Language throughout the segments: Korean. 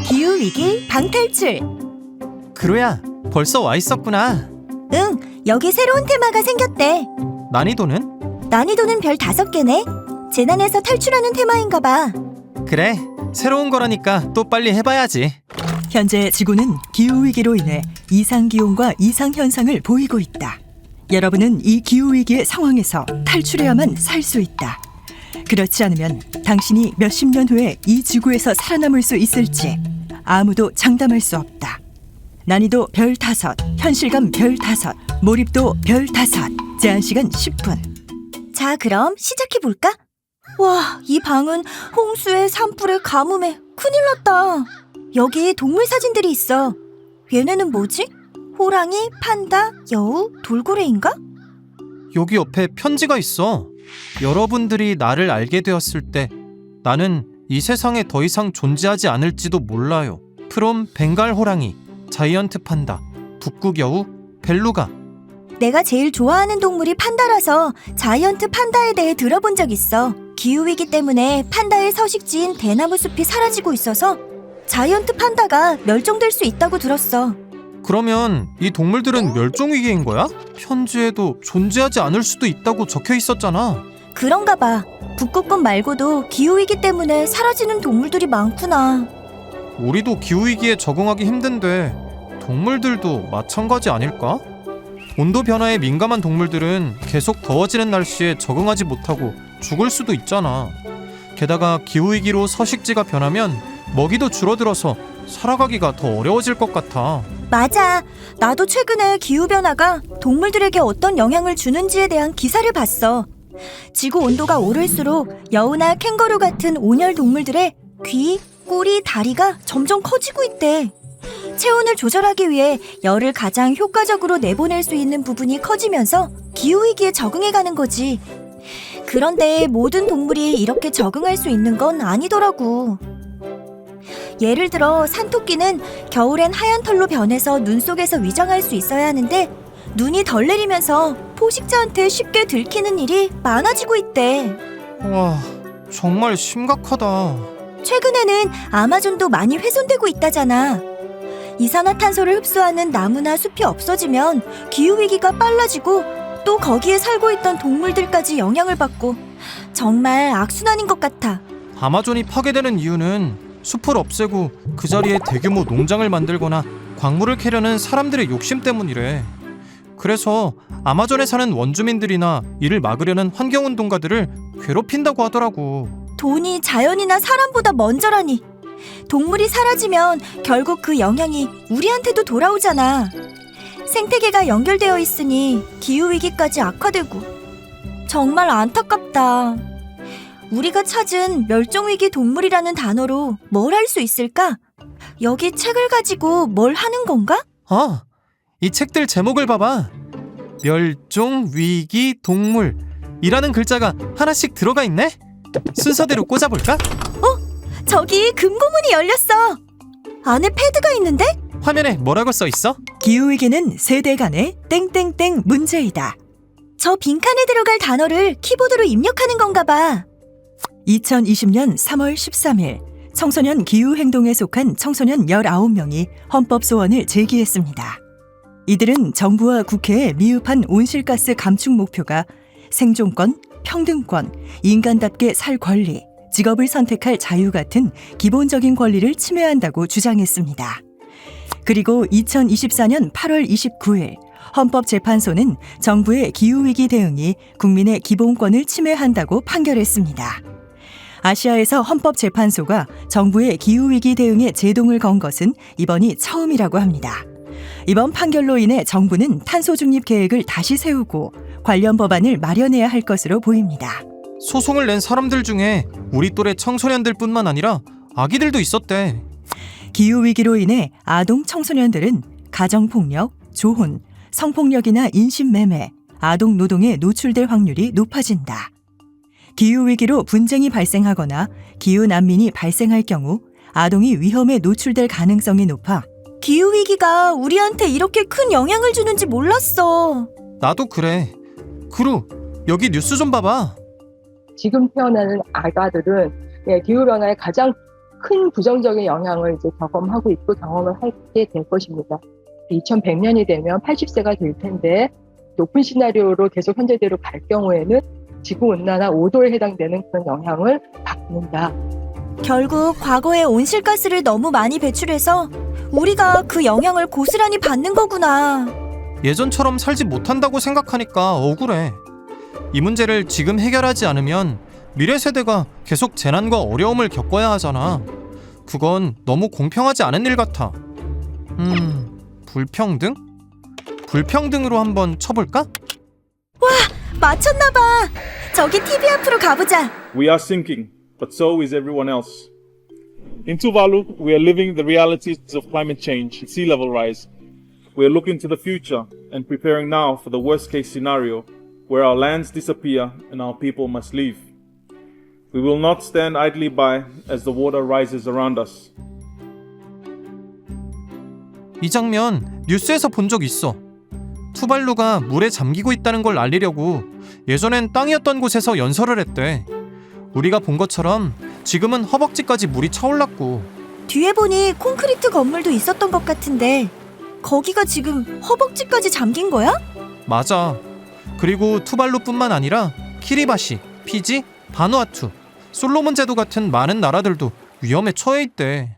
기후위기 방탈출. 그로야, 벌써 와 있었구나. 응, 여기 새로운 테마가 생겼대. 난이도는? 난이도는 별 5개네. 재난에서 탈출하는 테마인가 봐. 그래, 새로운 거라니까 또 빨리 해봐야지. 현재 지구는 기후위기로 인해 이상기온과 이상현상을 보이고 있다. 여러분은 이 기후위기의 상황에서 탈출해야만 살 수 있다. 그렇지 않으면 당신이 몇십 년 후에 이 지구에서 살아남을 수 있을지 아무도 장담할 수 없다. 난이도 별 5, 현실감 별 5, 몰입도 별 5, 제한시간 10분. 자, 그럼 시작해볼까? 와, 이 방은 홍수에 산불에 가뭄에 큰일 났다. 여기 동물 사진들이 있어. 얘네는 뭐지? 호랑이, 판다, 여우, 돌고래인가? 여기 옆에 편지가 있어. 여러분들이 나를 알게 되었을 때 나는 이 세상에 더 이상 존재하지 않을지도 몰라요. 프롬 벵갈 호랑이, 자이언트 판다, 북극 여우, 벨루가. 내가 제일 좋아하는 동물이 판다라서 자이언트 판다에 대해 들어본 적 있어. 기후위기 때문에 판다의 서식지인 대나무 숲이 사라지고 있어서 자이언트 판다가 멸종될 수 있다고 들었어. 그러면 이 동물들은 멸종위기인 거야? 편지에도 존재하지 않을 수도 있다고 적혀 있었잖아. 그런가 봐. 북극곰 말고도 기후위기 때문에 사라지는 동물들이 많구나. 우리도 기후위기에 적응하기 힘든데 동물들도 마찬가지 아닐까? 온도 변화에 민감한 동물들은 계속 더워지는 날씨에 적응하지 못하고 죽을 수도 있잖아. 게다가 기후위기로 서식지가 변하면 먹이도 줄어들어서 살아가기가 더 어려워질 것 같아. 맞아. 나도 최근에 기후변화가 동물들에게 어떤 영향을 주는지에 대한 기사를 봤어. 지구 온도가 오를수록 여우나 캥거루 같은 온열 동물들의 귀, 꼬리, 다리가 점점 커지고 있대. 체온을 조절하기 위해 열을 가장 효과적으로 내보낼 수 있는 부분이 커지면서 기후위기에 적응해가는 거지. 그런데 모든 동물이 이렇게 적응할 수 있는 건 아니더라고. 예를 들어 산토끼는 겨울엔 하얀 털로 변해서 눈 속에서 위장할 수 있어야 하는데 눈이 덜 내리면서 포식자한테 쉽게 들키는 일이 많아지고 있대. 와, 정말 심각하다. 최근에는 아마존도 많이 훼손되고 있다잖아. 이산화탄소를 흡수하는 나무나 숲이 없어지면 기후위기가 빨라지고 또 거기에 살고 있던 동물들까지 영향을 받고 정말 악순환인 것 같아. 아마존이 파괴되는 이유는 숲을 없애고 그 자리에 대규모 농장을 만들거나 광물을 캐려는 사람들의 욕심 때문이래. 그래서 아마존에 사는 원주민들이나 이를 막으려는 환경운동가들을 괴롭힌다고 하더라고. 돈이 자연이나 사람보다 먼저라니. 동물이 사라지면 결국 그 영향이 우리한테도 돌아오잖아. 생태계가 연결되어 있으니 기후위기까지 악화되고 정말 안타깝다. 우리가 찾은 멸종위기 동물이라는 단어로 뭘 할 수 있을까? 여기 책을 가지고 뭘 하는 건가? 이 책들 제목을 봐봐. 멸종위기 동물이라는 글자가 하나씩 들어가 있네? 순서대로 꽂아볼까? 저기 금고문이 열렸어. 안에 패드가 있는데? 화면에 뭐라고 써있어? 기후위기는 세대 간의 땡땡땡 문제이다. 저 빈칸에 들어갈 단어를 키보드로 입력하는 건가 봐. 2020년 3월 13일 청소년 기후행동에 속한 청소년 19명이 헌법소원을 제기했습니다. 이들은 정부와 국회에 미흡한 온실가스 감축 목표가 생존권, 평등권, 인간답게 살 권리, 직업을 선택할 자유 같은 기본적인 권리를 침해한다고 주장했습니다. 그리고 2024년 8월 29일 헌법재판소는 정부의 기후위기 대응이 국민의 기본권을 침해한다고 판결했습니다. 아시아에서 헌법재판소가 정부의 기후위기 대응에 제동을 건 것은 이번이 처음이라고 합니다. 이번 판결로 인해 정부는 탄소 중립 계획을 다시 세우고 관련 법안을 마련해야 할 것으로 보입니다. 소송을 낸 사람들 중에 우리 또래 청소년들뿐만 아니라 아기들도 있었대. 기후위기로 인해 아동 청소년들은 가정폭력, 조혼, 성폭력이나 인신매매, 아동노동에 노출될 확률이 높아진다. 기후위기로 분쟁이 발생하거나 기후난민이 발생할 경우 아동이 위험에 노출될 가능성이 높아 기후위기가 우리한테 이렇게 큰 영향을 주는지 몰랐어. 나도 그래. 그루, 여기 뉴스 좀 봐봐. 지금 태어나는 아가들은 기후변화의 가장 큰 부정적인 영향을 이제 경험하고 있고 경험을 하게 될 것입니다. 2100년이 되면 80세가 될 텐데 높은 시나리오로 계속 현재대로 갈 경우에는 지구온난화 5도에 해당되는 그런 영향을 받는다. 결국 과거에 온실가스를 너무 많이 배출해서 우리가 그 영향을 고스란히 받는 거구나. 예전처럼 살지 못한다고 생각하니까 억울해. 이 문제를 지금 해결하지 않으면 미래 세대가 계속 재난과 어려움을 겪어야 하잖아. 그건 너무 공평하지 않은 일 같아. 불평등? 불평등으로 한번 쳐볼까? 맞췄나봐. 저기 TV 앞으로 가보자. We are sinking, but so is everyone else. In Tuvalu, we are living the realities of climate change and sea level rise. We are looking to the future and preparing now for the worst case scenario where our lands disappear and our people must leave. We will not stand idly by as the water rises around us. 이 장면 뉴스에서 본 적 있어. 투발루가 물에 잠기고 있다는 걸 알리려고 예전엔 땅이었던 곳에서 연설을 했대. 우리가 본 것처럼 지금은 허벅지까지 물이 차올랐고. 뒤에 보니 콘크리트 건물도 있었던 것 같은데 거기가 지금 허벅지까지 잠긴 거야? 맞아. 그리고 투발루뿐만 아니라 키리바시, 피지, 바누아투, 솔로몬 제도 같은 많은 나라들도 위험에 처해 있대.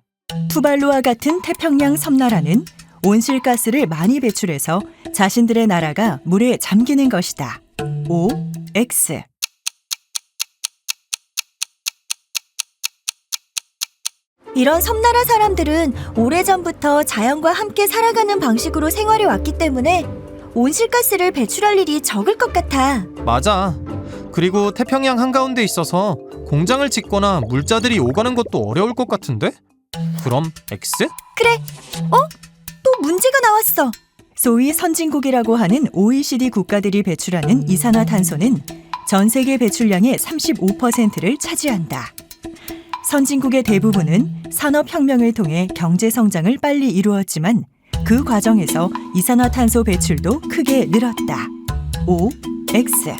투발루와 같은 태평양 섬나라는 온실가스를 많이 배출해서 자신들의 나라가 물에 잠기는 것이다. O, X. 이런 섬나라 사람들은 오래전부터 자연과 함께 살아가는 방식으로 생활해 왔기 때문에 온실가스를 배출할 일이 적을 것 같아. 맞아. 그리고 태평양 한가운데 있어서 공장을 짓거나 물자들이 오가는 것도 어려울 것 같은데? 그럼 X? 그래. 또 문제가 나왔어. 소위 선진국이라고 하는 OECD 국가들이 배출하는 이산화탄소는 전 세계 배출량의 35%를 차지한다. 선진국의 대부분은 산업혁명을 통해 경제성장을 빨리 이루었지만 그 과정에서 이산화탄소 배출도 크게 늘었다. O, X.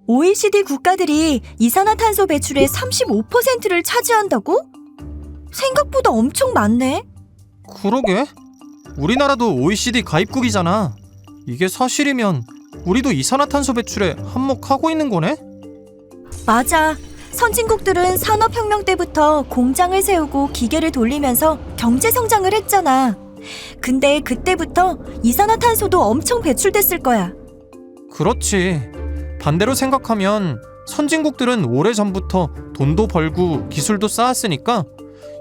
OECD 국가들이 이산화탄소 배출의 35%를 차지한다고? 생각보다 엄청 많네. 그러게. 우리나라도 OECD 가입국이잖아. 이게 사실이면 우리도 이산화탄소 배출에 한몫하고 있는 거네? 맞아. 선진국들은 산업혁명 때부터 공장을 세우고 기계를 돌리면서 경제성장을 했잖아. 근데 그때부터 이산화탄소도 엄청 배출됐을 거야. 그렇지. 반대로 생각하면 선진국들은 오래전부터 돈도 벌고 기술도 쌓았으니까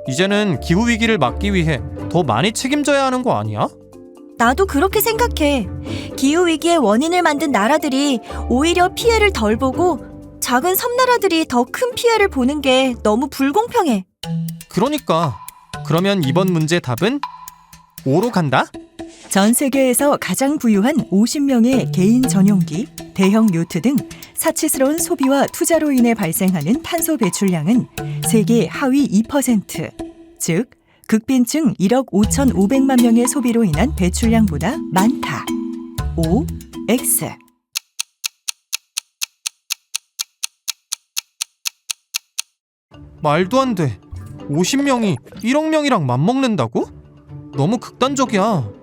이제는 기후위기를 막기 위해 더 많이 책임져야 하는 거 아니야? 나도 그렇게 생각해. 기후위기의 원인을 만든 나라들이 오히려 피해를 덜 보고 작은 섬나라들이 더 큰 피해를 보는 게 너무 불공평해. 그러니까 그러면 이번 문제 답은 O로 간다? 전 세계에서 가장 부유한 50명의 개인 전용기, 대형 요트 등 사치스러운 소비와 투자로 인해 발생하는 탄소 배출량은 세계 하위 2%, 즉 극빈층 1억 5,500만 명의 소비로 인한 배출량보다 많다. O, X. 말도 안 돼. 50명이 1억 명이랑 맞먹는다고? 너무 극단적이야.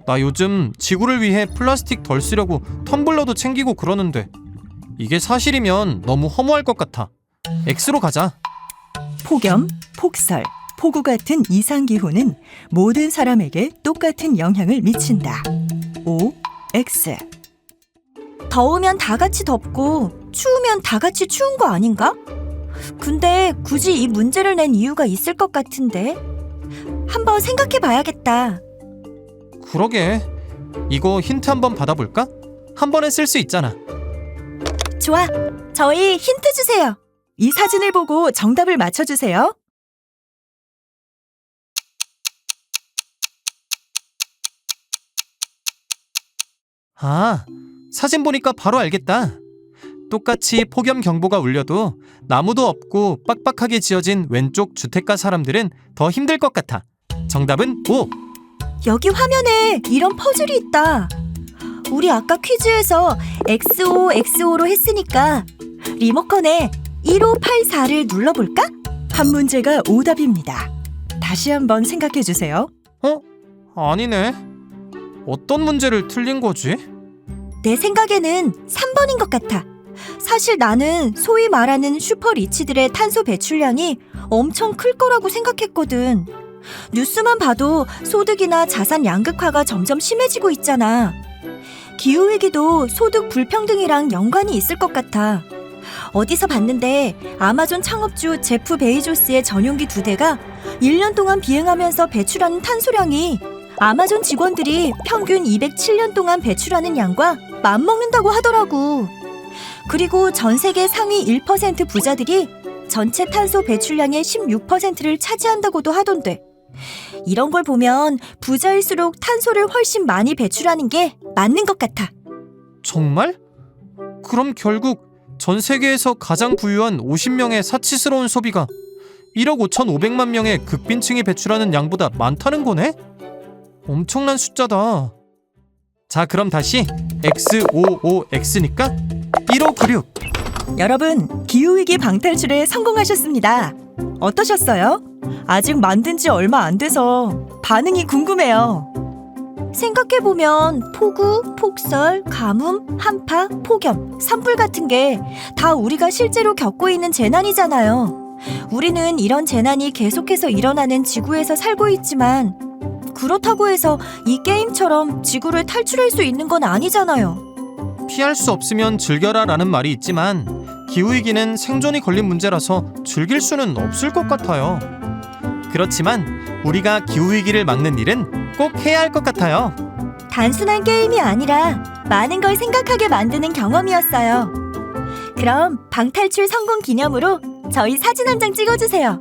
나 요즘 지구를 위해 플라스틱 덜 쓰려고 텀블러도 챙기고 그러는데 이게 사실이면 너무 허무할 것 같아. X로 가자. 폭염, 폭설, 폭우 같은 이상기후는 모든 사람에게 똑같은 영향을 미친다. O, X. 더우면 다 같이 덥고 추우면 다 같이 추운 거 아닌가? 근데 굳이 이 문제를 낸 이유가 있을 것 같은데 한번 생각해 봐야겠다. 그러게. 이거 힌트 한번 받아볼까? 한 번에 쓸 수 있잖아. 좋아. 저희 힌트 주세요. 이 사진을 보고 정답을 맞춰주세요. 아, 사진 보니까 바로 알겠다. 똑같이 폭염 경보가 울려도 나무도 없고 빡빡하게 지어진 왼쪽 주택가 사람들은 더 힘들 것 같아. 정답은 O. 여기 화면에 이런 퍼즐이 있다. 우리 아까 퀴즈에서 XOXO로 했으니까 리모컨에 1584를 눌러볼까? 한 문제가 오답입니다. 다시 한번 생각해 주세요. 아니네. 어떤 문제를 틀린 거지? 내 생각에는 3번인 것 같아. 사실 나는 소위 말하는 슈퍼리치들의 탄소 배출량이 엄청 클 거라고 생각했거든. 뉴스만 봐도 소득이나 자산 양극화가 점점 심해지고 있잖아. 기후위기도 소득 불평등이랑 연관이 있을 것 같아. 어디서 봤는데 아마존 창업주 제프 베이조스의 전용기 2대가 1년 동안 비행하면서 배출하는 탄소량이 아마존 직원들이 평균 207년 동안 배출하는 양과 맞먹는다고 하더라고. 그리고 전 세계 상위 1% 부자들이 전체 탄소 배출량의 16%를 차지한다고도 하던데. 이런 걸 보면 부자일수록 탄소를 훨씬 많이 배출하는 게 맞는 것 같아. 정말? 그럼 결국 전 세계에서 가장 부유한 50명의 사치스러운 소비가 1억 5,500만 명의 극빈층이 배출하는 양보다 많다는 거네? 엄청난 숫자다. 자, 그럼 다시 XOOX니까 1596. 여러분, 기후위기 방탈출에 성공하셨습니다. 어떠셨어요? 아직 만든 지 얼마 안 돼서 반응이 궁금해요. 생각해보면 폭우, 폭설, 가뭄, 한파, 폭염, 산불 같은 게 다 우리가 실제로 겪고 있는 재난이잖아요. 우리는 이런 재난이 계속해서 일어나는 지구에서 살고 있지만 그렇다고 해서 이 게임처럼 지구를 탈출할 수 있는 건 아니잖아요. 피할 수 없으면 즐겨라 라는 말이 있지만 기후위기는 생존이 걸린 문제라서 즐길 수는 없을 것 같아요. 그렇지만 우리가 기후위기를 막는 일은 꼭 해야 할 것 같아요. 단순한 게임이 아니라 많은 걸 생각하게 만드는 경험이었어요. 그럼 방탈출 성공 기념으로 저희 사진 한 장 찍어주세요.